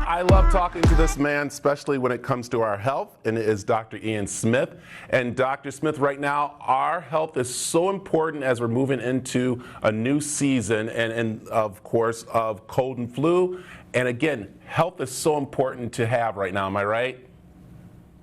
I love talking to this man, especially when it comes to our health, and it is Dr. Ian Smith. And Dr. Smith, right now, our health is so important as we're moving into a new season and of course, of cold and flu. And again, health is so important to have right now, am I right?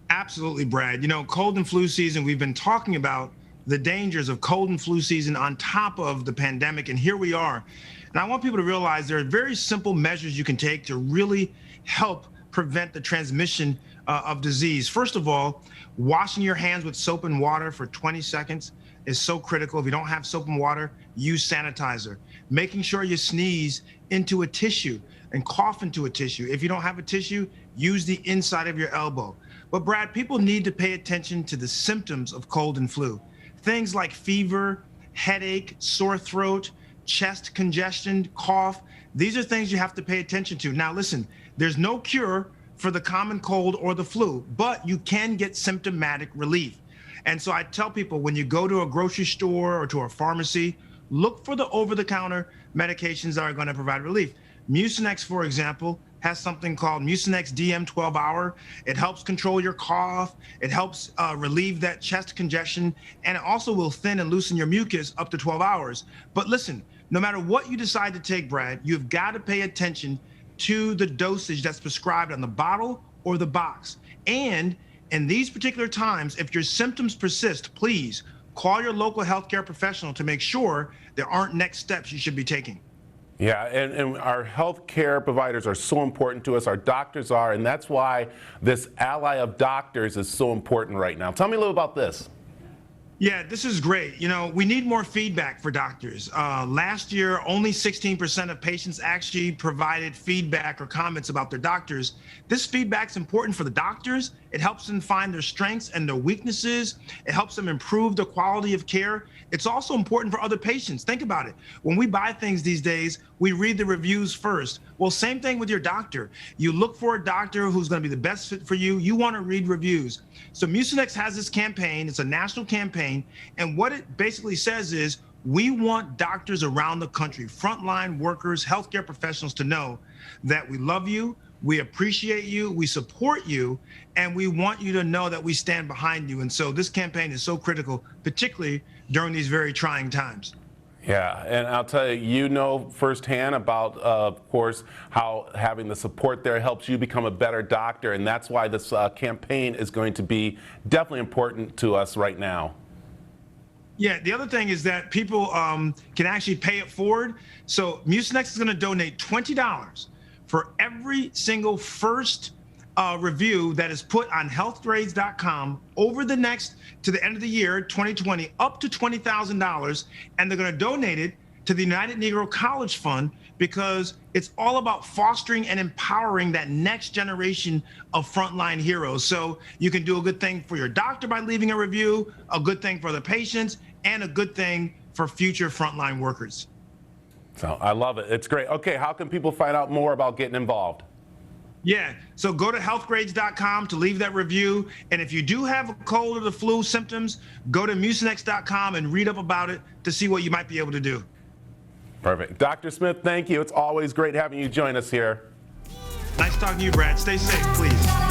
Absolutely, Brad. You know, cold and flu season, we've been talking about the dangers of cold and flu season on top of the pandemic, and here we are. And I want people to realize there are very simple measures you can take to really help prevent the transmission of disease. First of all, washing your hands with soap and water for 20 seconds is so critical. If you don't have soap and water, use sanitizer. Making sure you sneeze into a tissue and cough into a tissue. If you don't have a tissue, use the inside of your elbow. But Brad, people need to pay attention to the symptoms of cold and flu. Things like fever, headache, sore throat, chest congestion, cough. These are things you have to pay attention to. Now, listen, there's no cure for the common cold or the flu, but you can get symptomatic relief. And so I tell people, when you go to a grocery store or to a pharmacy, look for the over-the-counter medications that are going to provide relief. Mucinex, for example, has something called Mucinex DM 12 Hour. It helps control your cough. It helps relieve that chest congestion, and it also will thin and loosen your mucus up to 12 hours. But listen, no matter what you decide to take, Brad, you've got to pay attention to the dosage that's prescribed on the bottle or the box. And in these particular times, if your symptoms persist, please call your local healthcare professional to make sure there aren't next steps you should be taking. Yeah, and our health care providers are so important to us, our doctors are, and that's why this ally of doctors is so important right now. Tell me a little about this. Yeah, this is great. You know, we need more feedback for doctors. Last year, only 16% of patients actually provided feedback or comments about their doctors. This feedback's important for the doctors. It helps them find their strengths and their weaknesses. It helps them improve the quality of care. It's also important for other patients. Think about it. When we buy things these days, we read the reviews first. Well, same thing with your doctor. You look for a doctor who's going to be the best fit for you. You want to read reviews. So Mucinex has this campaign. It's a national campaign. And what it basically says is, we want doctors around the country, frontline workers, healthcare professionals, to know that we love you, we appreciate you, we support you, and we want you to know that we stand behind you. And so this campaign is so critical, particularly during these very trying times. Yeah, and I'll tell you, you know firsthand about, of course, how having the support there helps you become a better doctor, and that's why this campaign is going to be definitely important to us right now. Yeah, the other thing is that people can actually pay it forward. So Mucinex is going to donate $20 for every single first review that is put on healthgrades.com over the next, to the end of the year, 2020, up to $20,000. And they're going to donate it to the United Negro College Fund, because it's all about fostering and empowering that next generation of frontline heroes. So you can do a good thing for your doctor by leaving a review, a good thing for the patients, and a good thing for future frontline workers. So I love it. It's great. Okay, how can people find out more about getting involved? Yeah, so go to healthgrades.com to leave that review. And if you do have a cold or the flu symptoms, go to mucinex.com and read up about it to see what you might be able to do. Perfect. Dr. Smith, thank you. It's always great having you join us here. Nice talking to you, Brad. Stay safe, please.